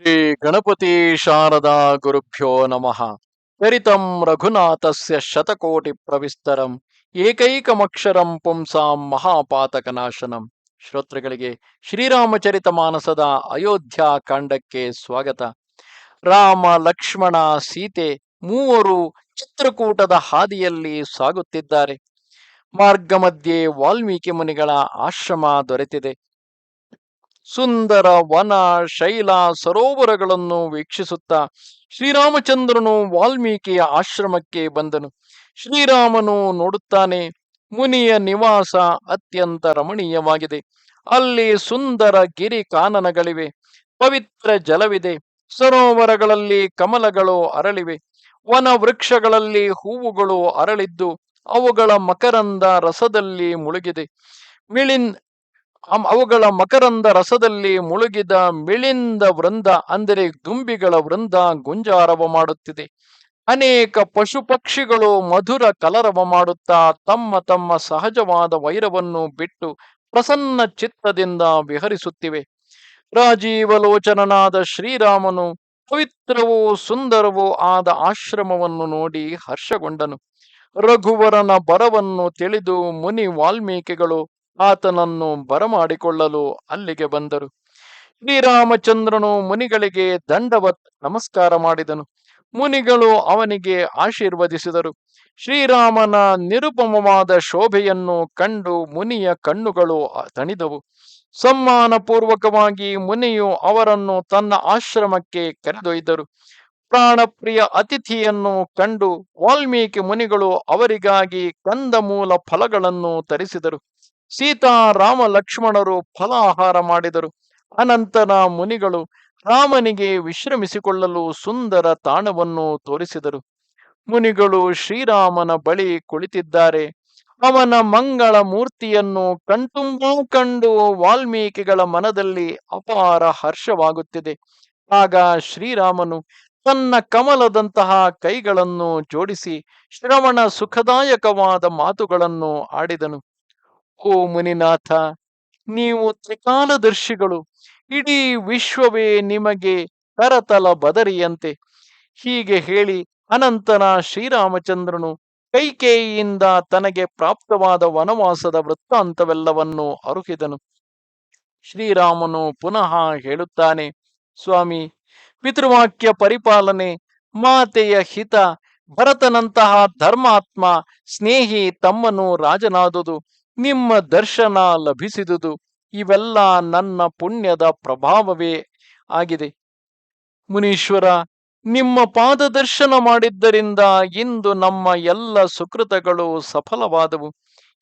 ಶ್ರೀ ಗಣಪತಿ ಶಾರದಾ ಗುರುಭ್ಯೋ ನಮಃ. ಚರಿತಂ ರಘುನಾಥಸ್ಯ ಶತಕೋಟಿ ಪ್ರವಿಸ್ತರಂ ಏಕೈಕಮಕ್ಷರಂ ಪುಂಸಾಂ ಮಹಾಪಾತಕನಾಶನಂ. ಶ್ರೋತೃಗಳಿಗೆ ಶ್ರೀರಾಮಚರಿತ ಮಾನಸದ ಅಯೋಧ್ಯ ಕಾಂಡಕ್ಕೆ ಸ್ವಾಗತ. ರಾಮ, ಲಕ್ಷ್ಮಣ, ಸೀತೆ ಮೂವರು ಚಿತ್ರಕೂಟದ ಹಾದಿಯಲ್ಲಿ ಸಾಗುತ್ತಿದ್ದಾರೆ. ಮಾರ್ಗ ಮಧ್ಯೆ ವಾಲ್ಮೀಕಿ ಮುನಿಗಳ ಆಶ್ರಮ ದೊರೆತಿದೆ. ಸುಂದರ ವನ, ಶೈಲ, ಸರೋವರಗಳನ್ನು ವೀಕ್ಷಿಸುತ್ತಾ ಶ್ರೀರಾಮಚಂದ್ರನು ವಾಲ್ಮೀಕಿಯ ಆಶ್ರಮಕ್ಕೆ ಬಂದನು. ಶ್ರೀರಾಮನು ನೋಡುತ್ತಾನೆ, ಮುನಿಯ ನಿವಾಸ ಅತ್ಯಂತ ರಮಣೀಯವಾಗಿದೆ. ಅಲ್ಲಿ ಸುಂದರ ಗಿರಿ ಕಾನನಗಳಿವೆ, ಪವಿತ್ರ ಜಲವಿದೆ, ಸರೋವರಗಳಲ್ಲಿ ಕಮಲಗಳು ಅರಳಿವೆ, ವನ ವೃಕ್ಷಗಳಲ್ಲಿ ಹೂವುಗಳು ಅರಳಿದ್ದು ಅವುಗಳ ಮಕರಂದ ರಸದಲ್ಲಿ ಮುಳುಗಿದೆ. ಅವುಗಳ ಮಕರಂದ ರಸದಲ್ಲಿ ಮುಳುಗಿದ ಮಿಳಿಂದ ವೃಂದ, ಅಂದರೆ ದುಂಬಿಗಳ ವೃಂದ ಗುಂಜಾರವ ಮಾಡುತ್ತಿದೆ. ಅನೇಕ ಪಶು ಪಕ್ಷಿಗಳು ಮಧುರ ಕಲರವ ಮಾಡುತ್ತಾ ತಮ್ಮ ತಮ್ಮ ಸಹಜವಾದ ವೈರವನ್ನು ಬಿಟ್ಟು ಪ್ರಸನ್ನ ಚಿತ್ತದಿಂದ ವಿಹರಿಸುತ್ತಿವೆ. ರಾಜೀವಲೋಚನನಾದ ಶ್ರೀರಾಮನು ಪವಿತ್ರವೂ ಸುಂದರವೂ ಆದ ಆಶ್ರಮವನ್ನು ನೋಡಿ ಹರ್ಷಗೊಂಡನು. ರಘುವರನ ಬರವನ್ನು ತಿಳಿದು ಮುನಿ ವಾಲ್ಮೀಕಿಗಳು ಆತನನ್ನು ಬರಮಾಡಿಕೊಳ್ಳಲು ಅಲ್ಲಿಗೆ ಬಂದರು. ಶ್ರೀರಾಮಚಂದ್ರನು ಮುನಿಗಳಿಗೆ ದಂಡವತ್ ನಮಸ್ಕಾರ ಮಾಡಿದನು. ಮುನಿಗಳು ಅವನಿಗೆ ಆಶೀರ್ವದಿಸಿದರು. ಶ್ರೀರಾಮನ ನಿರುಪಮವಾದ ಶೋಭೆಯನ್ನು ಕಂಡು ಮುನಿಯ ಕಣ್ಣುಗಳು ತಣಿದವು. ಸಮ್ಮಾನ ಪೂರ್ವಕವಾಗಿ ಮುನಿಯು ಅವರನ್ನು ತನ್ನ ಆಶ್ರಮಕ್ಕೆ ಕರೆದೊಯ್ದರು. ಪ್ರಾಣಪ್ರಿಯ ಅತಿಥಿಯನ್ನು ಕಂಡು ವಾಲ್ಮೀಕಿ ಮುನಿಗಳು ಅವರಿಗಾಗಿ ಕಂದಮೂಲ ಫಲಗಳನ್ನು ತರಿಸಿದರು. ಸೀತಾ, ರಾಮ, ಲಕ್ಷ್ಮಣರು ಫಲಾಹಾರ ಮಾಡಿದರು. ಅನಂತರ ಮುನಿಗಳು ರಾಮನಿಗೆ ವಿಶ್ರಮಿಸಿಕೊಳ್ಳಲು ಸುಂದರ ತಾಣವನ್ನು ತೋರಿಸಿದರು. ಮುನಿಗಳು ಶ್ರೀರಾಮನ ಬಳಿ ಕುಳಿತಿದ್ದಾರೆ. ಅವನ ಮಂಗಳ ಮೂರ್ತಿಯನ್ನು ಕಣ್ತುಂಬಾ ಕಂಡು ವಾಲ್ಮೀಕಿಗಳ ಮನದಲ್ಲಿ ಅಪಾರ ಹರ್ಷವಾಗುತ್ತಿದೆ. ಆಗ ಶ್ರೀರಾಮನು ತನ್ನ ಕಮಲದಂತಹ ಕೈಗಳನ್ನು ಜೋಡಿಸಿ ಶ್ರವಣ ಸುಖದಾಯಕವಾದ ಮಾತುಗಳನ್ನು ಆಡಿದನು. ಓ ಮುನಿನಾಥ, ನೀವು ತ್ರಿಕಾಲದರ್ಶಿಗಳು, ಇಡೀ ವಿಶ್ವವೇ ನಿಮಗೆ ಕರತಲ ಬದರಿಯಂತೆ. ಹೀಗೆ ಹೇಳಿ ಅನಂತರ ಶ್ರೀರಾಮಚಂದ್ರನು ಕೈಕೇಯಿಯಿಂದ ತನಗೆ ಪ್ರಾಪ್ತವಾದ ವನವಾಸದ ವೃತ್ತಾಂತವೆಲ್ಲವನ್ನು ಅರುಹಿದನು. ಶ್ರೀರಾಮನು ಪುನಃ ಹೇಳುತ್ತಾನೆ, ಸ್ವಾಮಿ, ಪಿತೃವಾಕ್ಯ ಪರಿಪಾಲನೆ, ಮಾತೆಯ ಹಿತ, ಭರತನಂತಹ ಧರ್ಮಾತ್ಮ ಸ್ನೇಹಿ ತಮ್ಮನು ರಾಜನಾದುದು, ನಿಮ್ಮ ದರ್ಶನ ಲಭಿಸಿದುದು, ಇವೆಲ್ಲ ನನ್ನ ಪುಣ್ಯದ ಪ್ರಭಾವವೇ ಆಗಿದೆ. ಮುನೀಶ್ವರ, ನಿಮ್ಮ ಪಾದದರ್ಶನ ಮಾಡಿದ್ದರಿಂದ ಇಂದು ನಮ್ಮ ಎಲ್ಲ ಸುಕೃತಗಳು ಸಫಲವಾದವು.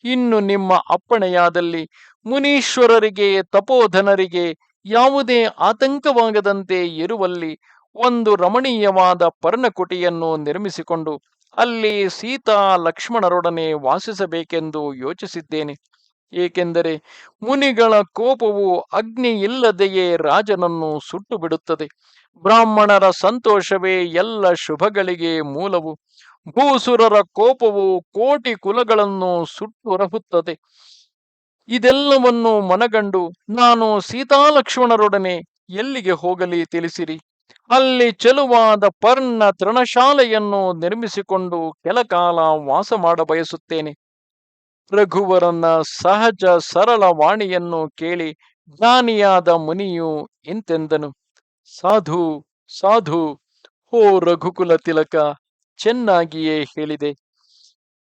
ಇನ್ನು ನಿಮ್ಮ ಅಪ್ಪಣೆಯಾದಲ್ಲಿ ಮುನೀಶ್ವರರಿಗೆ, ತಪೋಧನರಿಗೆ ಯಾವುದೇ ಆತಂಕವಾಗದಂತೆ ಇರುವಲ್ಲಿ ಒಂದು ರಮಣೀಯವಾದ ಪರ್ಣಕುಟಿಯನ್ನು ನಿರ್ಮಿಸಿಕೊಂಡು ಅಲ್ಲಿ ಸೀತಾ ಲಕ್ಷ್ಮಣರೊಡನೆ ವಾಸಿಸಬೇಕೆಂದು ಯೋಚಿಸಿದ್ದೇನೆ. ಏಕೆಂದರೆ ಮುನಿಗಳ ಕೋಪವು ಅಗ್ನಿ ಇಲ್ಲದೆಯೇ ರಾಜನನ್ನು ಸುಟ್ಟು ಬಿಡುತ್ತದೆ. ಬ್ರಾಹ್ಮಣರ ಸಂತೋಷವೇ ಎಲ್ಲ ಶುಭಗಳಿಗೆ ಮೂಲವು. ಭೂಸುರರ ಕೋಪವು ಕೋಟಿ ಕುಲಗಳನ್ನು ಸುಟ್ಟುರಹುತ್ತದೆ. ಇದೆಲ್ಲವನ್ನು ಮನಗಂಡು ನಾನು ಸೀತಾಲಕ್ಷ್ಮಣರೊಡನೆ ಎಲ್ಲಿಗೆ ಹೋಗಲಿ ತಿಳಿಸಿರಿ. ಅಲ್ಲಿ ಚೆಲುವಾದ ಪರ್ಣ ತೃಣಶಾಲೆಯನ್ನು ನಿರ್ಮಿಸಿಕೊಂಡು ಕೆಲಕಾಲ ವಾಸ ಮಾಡ ಬಯಸುತ್ತೇನೆ. ರಘುವರನ ಸಹಜ ಸರಳ ವಾಣಿಯನ್ನು ಕೇಳಿ ಜ್ಞಾನಿಯಾದ ಮುನಿಯು ಇಂತೆಂದನು, ಸಾಧು ಸಾಧು, ಓ ರಘುಕುಲ ತಿಲಕ, ಚೆನ್ನಾಗಿಯೇ ಹೇಳಿದೆ.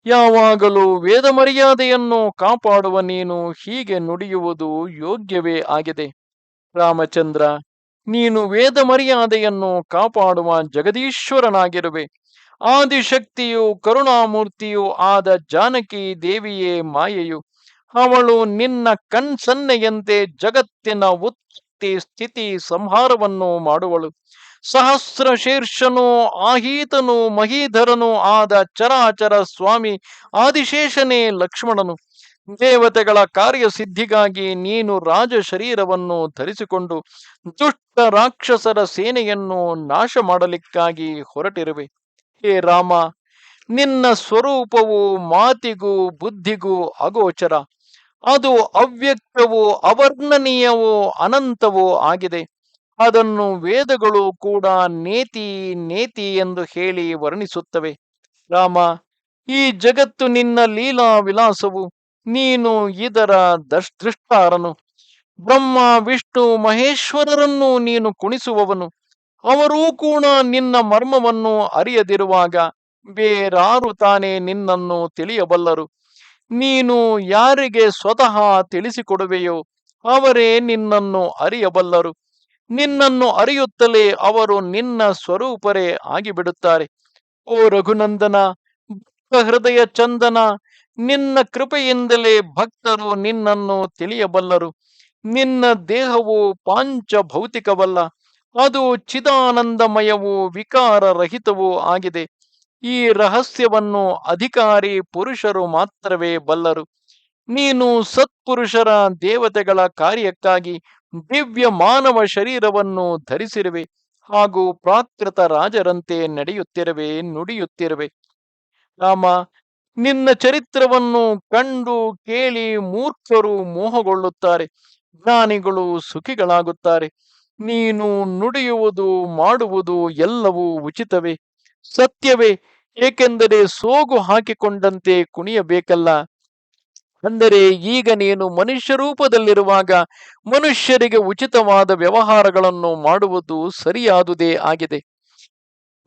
ಯಾವಾಗಲೂ ವೇದ ಮರ್ಯಾದೆಯನ್ನು ಕಾಪಾಡುವ ನೀನು ಹೀಗೆ ನುಡಿಯುವುದು ಯೋಗ್ಯವೇ ಆಗಿದೆ. ರಾಮಚಂದ್ರ, ನೀನು ವೇದ ಮರ್ಯಾದೆಯನ್ನು ಕಾಪಾಡುವ ಜಗದೀಶ್ವರನಾಗಿರುವೆ. ಆದಿಶಕ್ತಿಯು ಕರುಣಾಮೂರ್ತಿಯೂ ಆದ ಜಾನಕಿ ದೇವಿಯೇ ಮಾಯೆಯು. ಅವಳು ನಿನ್ನ ಕಣ್ಸನ್ನೆಯಂತೆ ಜಗತ್ತಿನ ಉತ್ಪತ್ತಿ ಸ್ಥಿತಿ ಸಂಹಾರವನ್ನು ಮಾಡುವಳು. ಸಹಸ್ರ ಶೀರ್ಷನೂ ಆಹೀತನೂ ಮಹೀಧರನೂ ಆದ ಚರಾಚರ ಸ್ವಾಮಿ ಆದಿಶೇಷನೇ ಲಕ್ಷ್ಮಣನು. ದೇವತೆಗಳ ಕಾರ್ಯಸಿದ್ಧಿಗಾಗಿ ನೀನು ರಾಜ ಶರೀರವನ್ನು ಧರಿಸಿಕೊಂಡು ದುಷ್ಟ ರಾಕ್ಷಸರ ಸೇನೆಯನ್ನು ನಾಶ ಮಾಡಲಿಕ್ಕಾಗಿ ಹೊರಟಿರುವೆ. ಹೇ ರಾಮ, ನಿನ್ನ ಸ್ವರೂಪವು ಮಾತಿಗೂ ಬುದ್ಧಿಗೂ ಅಗೋಚರ. ಅದು ಅವ್ಯಕ್ತವೂ ಅವರ್ಣನೀಯವೂ ಅನಂತವೂ ಆಗಿದೆ. ಅದನ್ನು ವೇದಗಳು ಕೂಡ ನೇತಿ ನೇತಿ ಎಂದು ಹೇಳಿ ವರ್ಣಿಸುತ್ತವೆ. ರಾಮ, ಈ ಜಗತ್ತು ನಿನ್ನ ಲೀಲಾ ವಿಲಾಸವು, ನೀನು ಇದರ ದೃಷ್ಟಾರನು. ಬ್ರಹ್ಮ ವಿಷ್ಣು ಮಹೇಶ್ವರರನ್ನು ನೀನು ಕುಣಿಸುವವನು. ಅವರೂ ಕೂಡ ನಿನ್ನ ಮರ್ಮವನ್ನು ಅರಿಯದಿರುವಾಗ ಬೇರಾರು ತಾನೇ ನಿನ್ನನ್ನು ತಿಳಿಯಬಲ್ಲರು. ನೀನು ಯಾರಿಗೆ ಸ್ವತಃ ತಿಳಿಸಿಕೊಡುವೆಯೋ ಅವರೇ ನಿನ್ನನ್ನು ಅರಿಯಬಲ್ಲರು. ನಿನ್ನನ್ನು ಅರಿಯುತ್ತಲೇ ಅವರು ನಿನ್ನ ಸ್ವರೂಪರೇ ಆಗಿಬಿಡುತ್ತಾರೆ. ಓ ರಘುನಂದನ, ಭಕ್ತ ಹೃದಯ ಚಂದನ, ನಿನ್ನ ಕೃಪೆಯಿಂದಲೇ ಭಕ್ತರು ನಿನ್ನನ್ನು ತಿಳಿಯಬಲ್ಲರು. ನಿನ್ನ ದೇಹವು ಪಾಂಚ ಭೌತಿಕವಲ್ಲ, ಅದು ಚಿದಾನಂದಮಯವೂ ವಿಕಾರರಹಿತವೂ ಆಗಿದೆ. ಈ ರಹಸ್ಯವನ್ನು ಅಧಿಕಾರಿ ಪುರುಷರು ಮಾತ್ರವೇ ಬಲ್ಲರು. ನೀನು ಸತ್ಪುರುಷರ ದೇವತೆಗಳ ಕಾರ್ಯಕ್ಕಾಗಿ ದಿವ್ಯ ಮಾನವ ಶರೀರವನ್ನು ಧರಿಸಿರುವೆ, ಹಾಗೂ ಪ್ರಾಕೃತ ರಾಜರಂತೆ ನಡೆಯುತ್ತಿರುವೆ, ನುಡಿಯುತ್ತಿರುವೆ. ರಾಮ, ನಿನ್ನ ಚರಿತ್ರವನ್ನು ಕಂಡು ಕೇಳಿ ಮೂರ್ಖರು ಮೋಹಗೊಳ್ಳುತ್ತಾರೆ, ಜ್ಞಾನಿಗಳು ಸುಖಿಗಳಾಗುತ್ತಾರೆ. ನೀನು ನುಡಿಯುವುದು ಮಾಡುವುದು ಎಲ್ಲವೂ ಉಚಿತವೇ, ಸತ್ಯವೇ. ಏಕೆಂದರೆ ಸೋಗು ಹಾಕಿಕೊಂಡಂತೆ ಕುಣಿಯಬೇಕಲ್ಲ. ಅಂದರೆ ಈಗ ನೀನು ಮನುಷ್ಯ ರೂಪದಲ್ಲಿರುವಾಗ ಮನುಷ್ಯರಿಗೆ ಉಚಿತವಾದ ವ್ಯವಹಾರಗಳನ್ನು ಮಾಡುವುದು ಸರಿಯಾದುದೇ ಆಗಿದೆ.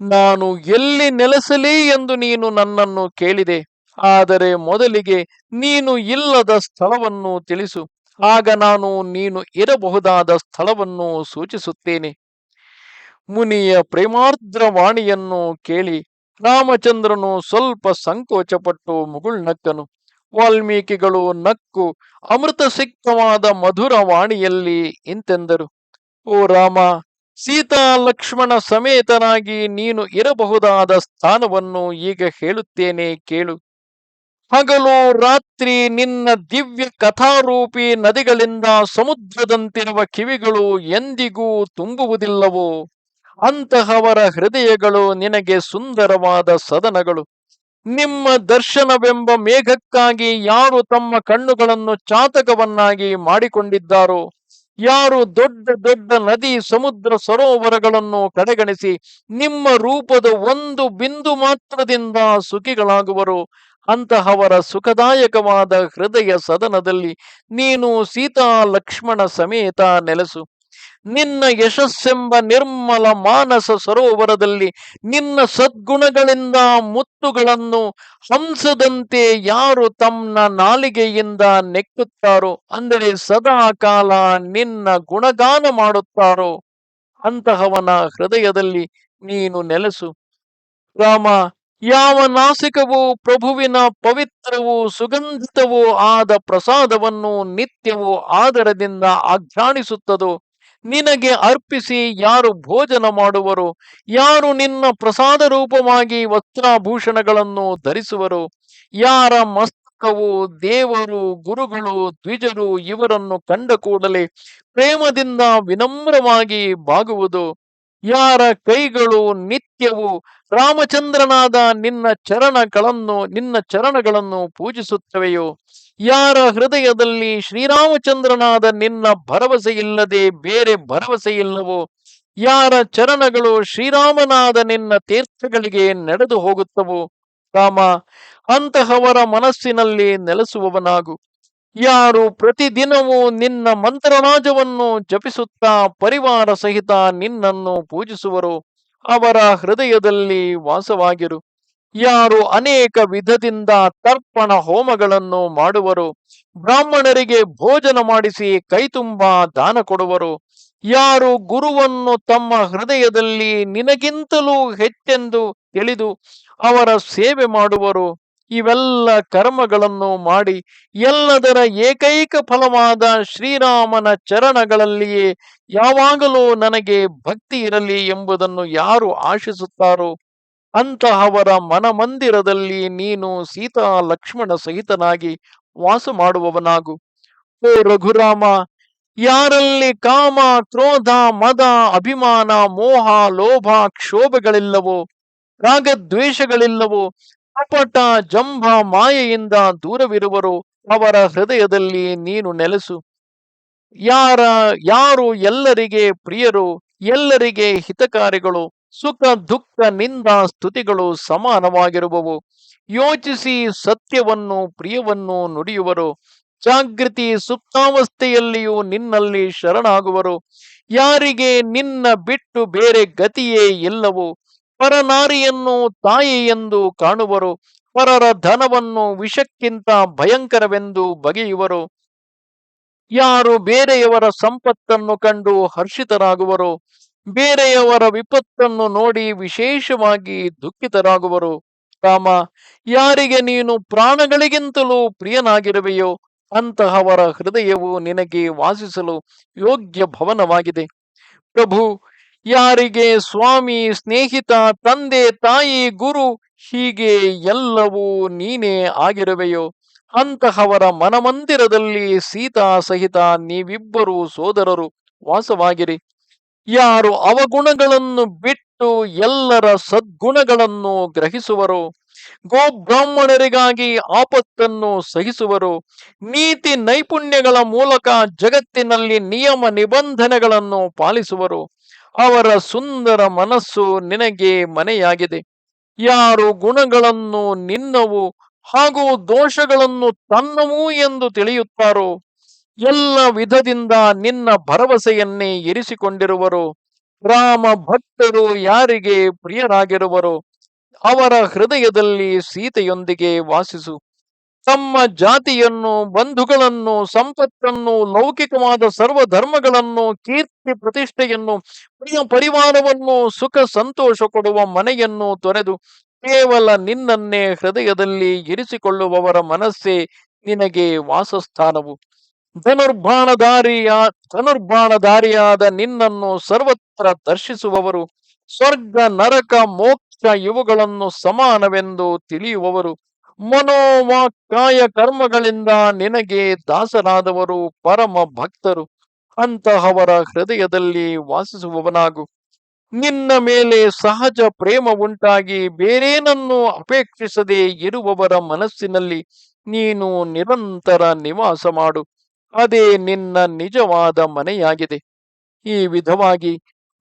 ನಾನು ಎಲ್ಲಿ ನೆಲೆಸಲಿ ಎಂದು ನೀನು ನನ್ನನ್ನು ಕೇಳಿದೆ. ಆದರೆ ಮೊದಲಿಗೆ ನೀನು ಇಲ್ಲದ ಸ್ಥಳವನ್ನು ತಿಳಿಸು, ಆಗ ನಾನು ನೀನು ಇರಬಹುದಾದ ಸ್ಥಳವನ್ನು ಸೂಚಿಸುತ್ತೇನೆ. ಮುನಿಯ ಪ್ರೇಮಾರ್ದ್ರ ವಾಣಿಯನ್ನು ಕೇಳಿ ರಾಮಚಂದ್ರನು ಸ್ವಲ್ಪ ಸಂಕೋಚಪಟ್ಟು ಮುಗುಳ್ನಕ್ಕನು. ವಾಲ್ಮೀಕಿಗಳು ನಕ್ಕು ಅಮೃತ ಸಿಕ್ತವಾದ ಮಧುರ ವಾಣಿಯಲ್ಲಿ ಇಂತೆಂದರು. ಓ ರಾಮ, ಸೀತಾ ಲಕ್ಷ್ಮಣ ಸಮೇತನಾಗಿ ನೀನು ಇರಬಹುದಾದ ಸ್ಥಾನವನ್ನು ಈಗ ಹೇಳುತ್ತೇನೆ ಕೇಳು. ಹಗಲು ರಾತ್ರಿ ನಿನ್ನ ದಿವ್ಯ ಕಥಾರೂಪಿ ನದಿಗಳಿಂದ ಸಮುದ್ರದಂತಿರುವ ಕಿವಿಗಳು ಎಂದಿಗೂ ತುಂಬುವುದಿಲ್ಲವೋ? ಅಂತಹವರ ಹೃದಯಗಳು ನಿನಗೆ ಸುಂದರವಾದ ಸದನಗಳು. ನಿಮ್ಮ ದರ್ಶನವೆಂಬ ಮೇಘಕ್ಕಾಗಿ ಯಾರು ತಮ್ಮ ಕಣ್ಣುಗಳನ್ನು ಚಾತಕವನ್ನಾಗಿ ಮಾಡಿಕೊಂಡಿದ್ದಾರೋ, ಯಾರು ದೊಡ್ಡ ದೊಡ್ಡ ನದಿ ಸಮುದ್ರ ಸರೋವರಗಳನ್ನು ಕಡೆಗಣಿಸಿ ನಿಮ್ಮ ರೂಪದ ಒಂದು ಬಿಂದು ಮಾತ್ರದಿಂದ ಸುಖಿಗಳಾಗುವರು, ಅಂತಹವರ ಸುಖದಾಯಕವಾದ ಹೃದಯ ಸದನದಲ್ಲಿ ನೀನು ಸೀತಾ ಲಕ್ಷ್ಮಣ ಸಮೇತ ನೆಲೆಸು. ನಿನ್ನ ಯಶಸ್ಸೆಂಬ ನಿರ್ಮಲ ಮಾನಸ ಸರೋವರದಲ್ಲಿ ನಿನ್ನ ಸದ್ಗುಣಗಳಿಂದ ಮುತ್ತುಗಳನ್ನು ಹಂಸದಂತೆ ಯಾರು ತಮ್ಮ ನಾಲಿಗೆಯಿಂದ ನೆಕ್ಕುತ್ತಾರೋ, ಅಂದರೆ ಸದಾ ಕಾಲ ನಿನ್ನ ಗುಣಗಾನ ಮಾಡುತ್ತಾರೋ, ಅಂತಹವನ ಹೃದಯದಲ್ಲಿ ನೀನು ನೆಲೆಸು. ರಾಮ, ಯಾವ ನಾಸಿಕವು ಪ್ರಭುವಿನ ಪವಿತ್ರವೂ ಸುಗಂಧಿತವೂ ಆದ ಪ್ರಸಾದವನ್ನು ನಿತ್ಯವೂ ಆದರದಿಂದ ಆಘ್ರಾಣಿಸುತ್ತದೋ, ನಿನಗೆ ಅರ್ಪಿಸಿ ಯಾರು ಭೋಜನ ಮಾಡುವರು, ಯಾರು ನಿನ್ನ ಪ್ರಸಾದ ರೂಪವಾಗಿ ವಸ್ತ್ರಾಭೂಷಣಗಳನ್ನು ಧರಿಸುವರು, ಯಾರ ಮಸ್ತಕವು ದೇವರು ಗುರುಗಳು ದ್ವಿಜರು ಇವರನ್ನು ಕಂಡ ಕೂಡಲೇ ಪ್ರೇಮದಿಂದ ವಿನಮ್ರವಾಗಿ ಬಾಗುವುದು, ಯಾರ ಕೈಗಳು ನಿತ್ಯವೂ ರಾಮಚಂದ್ರನಾದ ನಿನ್ನ ಚರಣಗಳನ್ನು ಪೂಜಿಸುತ್ತವೆಯೋ, ಯಾರ ಹೃದಯದಲ್ಲಿ ಶ್ರೀರಾಮಚಂದ್ರನಾದ ನಿನ್ನ ಭರವಸೆ ಇಲ್ಲದೆ ಬೇರೆ ಭರವಸೆ ಇಲ್ಲವೋ, ಯಾರ ಚರಣಗಳು ಶ್ರೀರಾಮನಾದ ನಿನ್ನ ತೀರ್ಥಗಳಿಗೆ ನಡೆದು ಹೋಗುತ್ತವೋ, ರಾಮ, ಅಂತಹವರ ಮನಸ್ಸಿನಲ್ಲಿ ನೆಲೆಸುವವನಾಗು. ಯಾರು ಪ್ರತಿದಿನವೂ ನಿನ್ನ ಮಂತ್ರರಾಜವನ್ನು ಜಪಿಸುತ್ತಾ ಪರಿವಾರ ಸಹಿತ ನಿನ್ನನ್ನು ಪೂಜಿಸುವರೋ ಅವರ ಹೃದಯದಲ್ಲಿ ವಾಸವಾಗಿರು. ಯಾರು ಅನೇಕ ವಿಧದಿಂದ ತರ್ಪಣ ಹೋಮಗಳನ್ನು ಮಾಡುವರು, ಬ್ರಾಹ್ಮಣರಿಗೆ ಭೋಜನ ಮಾಡಿಸಿ ಕೈತುಂಬ ದಾನ ಕೊಡುವರು, ಯಾರು ಗುರುವನ್ನು ತಮ್ಮ ಹೃದಯದಲ್ಲಿ ನಿನಗಿಂತಲೂ ಹೆಚ್ಚೆಂದು ತಿಳಿದು ಅವರ ಸೇವೆ ಮಾಡುವರು, ಇವೆಲ್ಲ ಕರ್ಮಗಳನ್ನು ಮಾಡಿ ಎಲ್ಲದರ ಏಕೈಕ ಫಲವಾದ ಶ್ರೀರಾಮನ ಚರಣಗಳಲ್ಲಿಯೇ ಯಾವಾಗಲೂ ನನಗೆ ಭಕ್ತಿ ಇರಲಿ ಎಂಬುದನ್ನು ಯಾರು ಆಶಿಸುತ್ತಾರೋ, ಅಂತಹವರ ಮನಮಂದಿರದಲ್ಲಿ ನೀನು ಸೀತಾ ಲಕ್ಷ್ಮಣ ಸಹಿತನಾಗಿ ವಾಸ ಮಾಡುವವನಾಗು. ಓ ರಘುರಾಮ, ಯಾರಲ್ಲಿ ಕಾಮ ಕ್ರೋಧ ಮದ ಅಭಿಮಾನ ಮೋಹ ಲೋಭ ಕ್ಷೋಭೆಗಳಿಲ್ಲವೋ, ರಾಗದ್ವೇಷಗಳಿಲ್ಲವೋ, ಕಪಟ ಜಂಭ ಮಾಯೆಯಿಂದ ದೂರವಿರುವರು, ಅವರ ಹೃದಯದಲ್ಲಿ ನೀನು ನೆಲೆಸು. ಯಾರು ಎಲ್ಲರಿಗೆ ಪ್ರಿಯರು, ಎಲ್ಲರಿಗೆ ಹಿತಕಾರಿಗಳು, ಸುಖ ದುಃಖ ನಿಂದ ಸ್ತುತಿಗಳು ಸಮಾನವಾಗಿರುವವು. ಯೋಚಿಸಿ ಸತ್ಯವನ್ನು ಪ್ರಿಯವನ್ನು ನುಡಿಯುವರು. ಜಾಗೃತಿ ಸುಪ್ತಾವಸ್ಥೆಯಲ್ಲಿಯೂ ನಿನ್ನಲ್ಲಿ ಶರಣಾಗುವರು. ಯಾರಿಗೆ ನಿನ್ನ ಬಿಟ್ಟು ಬೇರೆ ಗತಿಯೇ ಇಲ್ಲವೋ ಪರನಾರಿಯನ್ನು ತಾಯಿ ಎಂದು ಕಾಣುವರು. ಪರರ ಧನವನ್ನು ವಿಷಕ್ಕಿಂತ ಭಯಂಕರವೆಂದು ಬಗೆಯುವರು. ಯಾರು ಬೇರೆಯವರ ಸಂಪತ್ತನ್ನು ಕಂಡು ಹರ್ಷಿತರಾಗುವರು, ಬೇರೆಯವರ ವಿಪತ್ತನ್ನು ನೋಡಿ ವಿಶೇಷವಾಗಿ ದುಃಖಿತರಾಗುವರು. ರಾಮ, ಯಾರಿಗೆ ನೀನು ಪ್ರಾಣಗಳಿಗಿಂತಲೂ ಪ್ರಿಯನಾಗಿರುವೆಯೋ ಅಂತಹವರ ಹೃದಯವು ನಿನಗೆ ವಾಸಿಸಲು ಯೋಗ್ಯ ಭವನವಾಗಿದೆ. ಪ್ರಭು, ಯಾರಿಗೆ ಸ್ವಾಮಿ, ಸ್ನೇಹಿತ, ತಂದೆ, ತಾಯಿ, ಗುರು ಹೀಗೆ ಎಲ್ಲವೂ ನೀನೇ ಆಗಿರುವೆಯೋ ಅಂತಹವರ ಮನಮಂದಿರದಲ್ಲಿ ಸೀತಾ ಸಹಿತ ನೀವಿಬ್ಬರು ಸೋದರರು ವಾಸವಾಗಿರಿ. ಯಾರು ಅವಗುಣಗಳನ್ನು ಬಿಟ್ಟು ಎಲ್ಲರ ಸದ್ಗುಣಗಳನ್ನು ಗ್ರಹಿಸುವರು, ಗೋಬ್ರಾಹ್ಮಣರಿಗಾಗಿ ಆಪತ್ತನ್ನು ಸಹಿಸುವರು, ನೀತಿ ನೈಪುಣ್ಯಗಳ ಮೂಲಕ ಜಗತ್ತಿನಲ್ಲಿ ನಿಯಮ ನಿಬಂಧನೆಗಳನ್ನು ಪಾಲಿಸುವರು, ಅವರ ಸುಂದರ ಮನಸ್ಸು ನಿನಗೆ ಮನೆಯಾಗಿದೆ. ಯಾರು ಗುಣಗಳನ್ನು ನಿನ್ನವು ಹಾಗೂ ದೋಷಗಳನ್ನು ತನ್ನವು ಎಂದು ತಿಳಿಯುತ್ತಾರೋ ಎಲ್ಲ ವಿಧದಿಂದ ನಿನ್ನ ಭರವಸೆಯನ್ನೇ ಇರಿಸಿಕೊಂಡಿರುವರು. ರಾಮ ಭಕ್ತರು ಯಾರಿಗೆ ಪ್ರಿಯರಾಗಿರುವರು ಅವರ ಹೃದಯದಲ್ಲಿ ಸೀತೆಯೊಂದಿಗೆ ವಾಸಿಸು. ತಮ್ಮ ಜಾತಿಯನ್ನು, ಬಂಧುಗಳನ್ನು, ಸಂಪತ್ತನ್ನು, ಲೌಕಿಕವಾದ ಸರ್ವ ಧರ್ಮಗಳನ್ನು, ಕೀರ್ತಿ ಪ್ರತಿಷ್ಠೆಯನ್ನು, ಪ್ರಿಯ ಪರಿವಾರವನ್ನು, ಸುಖ ಸಂತೋಷ ಕೊಡುವ ಮನೆಯನ್ನು ತೊರೆದು ಕೇವಲ ನಿನ್ನನ್ನೇ ಹೃದಯದಲ್ಲಿ ಇರಿಸಿಕೊಳ್ಳುವವರ ಮನಸ್ಸೇ ನಿನಗೆ ವಾಸಸ್ಥಾನವು. ಧನುರ್ಬಾಣಧಾರಿಯಾದ ನಿನ್ನನ್ನು ಸರ್ವತ್ರ ದರ್ಶಿಸುವವರು, ಸ್ವರ್ಗ ನರಕ ಮೋಕ್ಷ ಇವುಗಳನ್ನು ಸಮಾನವೆಂದು ತಿಳಿಯುವವರು, ಮನೋವಾಕ್ಕಾಯ ಕರ್ಮಗಳಿಂದ ನಿನಗೆ ದಾಸರಾದವರು ಪರಮ ಭಕ್ತರು. ಅಂತಹವರ ಹೃದಯದಲ್ಲಿ ವಾಸಿಸುವವನಾಗು. ನಿನ್ನ ಮೇಲೆ ಸಹಜ ಪ್ರೇಮ ಉಂಟಾಗಿ ಬೇರೇನನ್ನು ಅಪೇಕ್ಷಿಸದೆ ಇರುವವರ ಮನಸ್ಸಿನಲ್ಲಿ ನೀನು ನಿರಂತರ ನಿವಾಸ ಮಾಡು. ಅದೇ ನಿನ್ನ ನಿಜವಾದ ಮನೆಯಾಗಿದೆ. ಈ ವಿಧವಾಗಿ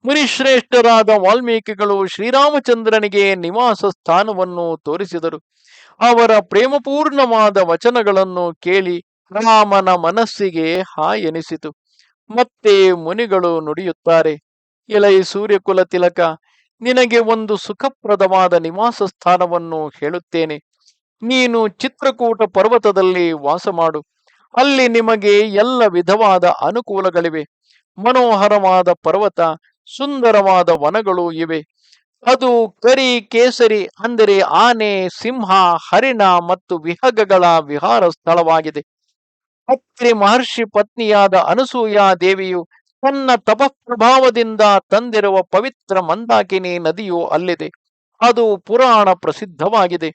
ಮುನಿಶ್ರೇಷ್ಠರಾದ ವಾಲ್ಮೀಕಿಗಳು ಶ್ರೀರಾಮಚಂದ್ರನಿಗೆ ನಿವಾಸ ಸ್ಥಾನವನ್ನು ತೋರಿಸಿದರು. ಅವರ ಪ್ರೇಮಪೂರ್ಣವಾದ ವಚನಗಳನ್ನು ಕೇಳಿ ರಾಮನ ಮನಸ್ಸಿಗೆ ಹಾಯೆನಿಸಿತು. ಮತ್ತೆ ಮುನಿಗಳು ನುಡಿಯುತ್ತಾರೆ, ಎಲೈ ಸೂರ್ಯಕುಲ ತಿಲಕ, ನಿನಗೆ ಒಂದು ಸುಖಪ್ರದವಾದ ನಿವಾಸ ಸ್ಥಾನವನ್ನು ಹೇಳುತ್ತೇನೆ. ನೀನು ಚಿತ್ರಕೂಟ ಪರ್ವತದಲ್ಲಿ ವಾಸ ಮಾಡು. ಅಲ್ಲಿ ನಿಮಗೆ ಎಲ್ಲ ವಿಧವಾದ ಅನುಕೂಲಗಳಿವೆ. ಮನೋಹರವಾದ ಪರ್ವತ, ಸುಂದರವಾದ ವನಗಳು ಇವೆ. ಅದು ಕರಿ ಕೇಸರಿ ಅಂದರೆ ಆನೆ, ಸಿಂಹ, ಹರಿಣ ಮತ್ತು ವಿಹಗಗಳ ವಿಹಾರ ಸ್ಥಳವಾಗಿದೆ. ಅತ್ರಿ ಮಹರ್ಷಿ ಪತ್ನಿಯಾದ ಅನಸೂಯಾ ದೇವಿಯು ತನ್ನ ತಪಪ್ರಭಾವದಿಂದ ತಂದಿರುವ ಪವಿತ್ರ ಮಂದಾಕಿನಿ ನದಿಯು ಅಲ್ಲಿದೆ. ಅದು ಪುರಾಣ ಪ್ರಸಿದ್ಧವಾಗಿದೆ.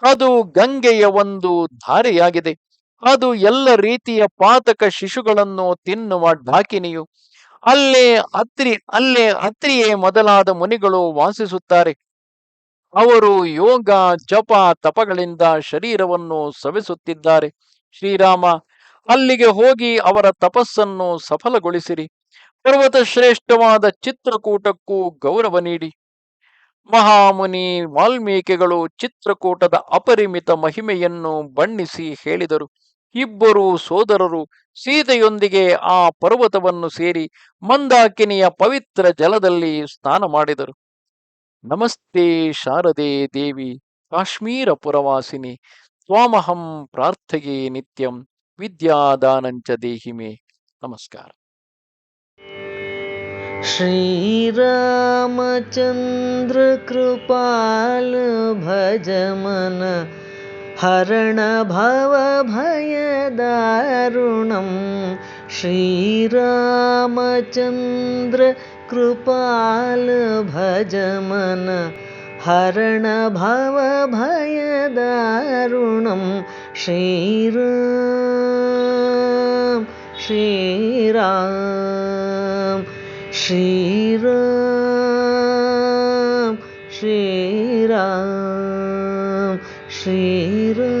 ಅದು ಗಂಗೆಯ ಒಂದು ಧಾರೆಯಾಗಿದೆ. ಅದು ಎಲ್ಲ ರೀತಿಯ ಪಾತಕ ಶಿಶುಗಳನ್ನು ತಿನ್ನುವ ಡಾಕಿನಿಯು. ಅಲ್ಲೇ ಅತ್ರಿಯೇ ಮೊದಲಾದ ಮುನಿಗಳು ವಾಸಿಸುತ್ತಾರೆ. ಅವರು ಯೋಗ ಜಪ ತಪಗಳಿಂದ ಶರೀರವನ್ನು ಸವೆಸುತ್ತಿದ್ದಾರೆ. ಶ್ರೀರಾಮ, ಅಲ್ಲಿಗೆ ಹೋಗಿ ಅವರ ತಪಸ್ಸನ್ನು ಸಫಲಗೊಳಿಸಿರಿ. ಪರ್ವತ ಶ್ರೇಷ್ಠವಾದ ಚಿತ್ರಕೂಟಕ್ಕೂ ಗೌರವ ನೀಡಿ. ಮಹಾಮುನಿ ವಾಲ್ಮೀಕಿಗಳು ಚಿತ್ರಕೂಟದ ಅಪರಿಮಿತ ಮಹಿಮೆಯನ್ನು ಬಣ್ಣಿಸಿ ಹೇಳಿದರು. ಇಬ್ಬರು ಸೋದರರು ಸೀತೆಯೊಂದಿಗೆ ಆ ಪರ್ವತವನ್ನು ಸೇರಿ ಮಂದಾಕಿನಿಯ ಪವಿತ್ರ ಜಲದಲ್ಲಿ ಸ್ನಾನ ಮಾಡಿದರು. ನಮಸ್ತೆ ಶಾರದೆ ದೇವಿ ಕಾಶ್ಮೀರ ಪುರವಾಸಿನಿ, ತ್ವಾಮಹಂ ಪ್ರಾರ್ಥಯೇ ನಿತ್ಯಂ, ವಿದ್ಯಾದಾನಂಚ ದೇಹಿಮೆ. ನಮಸ್ಕಾರ. श्रीरामचन्द्र कृपाल भज मन, हरण भव भय दारुणं. श्रीरामचन्द्र कृपाल भज मन, हरण भव भय दारुणं. श्रीराम श्रीराम श्रीराम श्रीराम श्रीराम.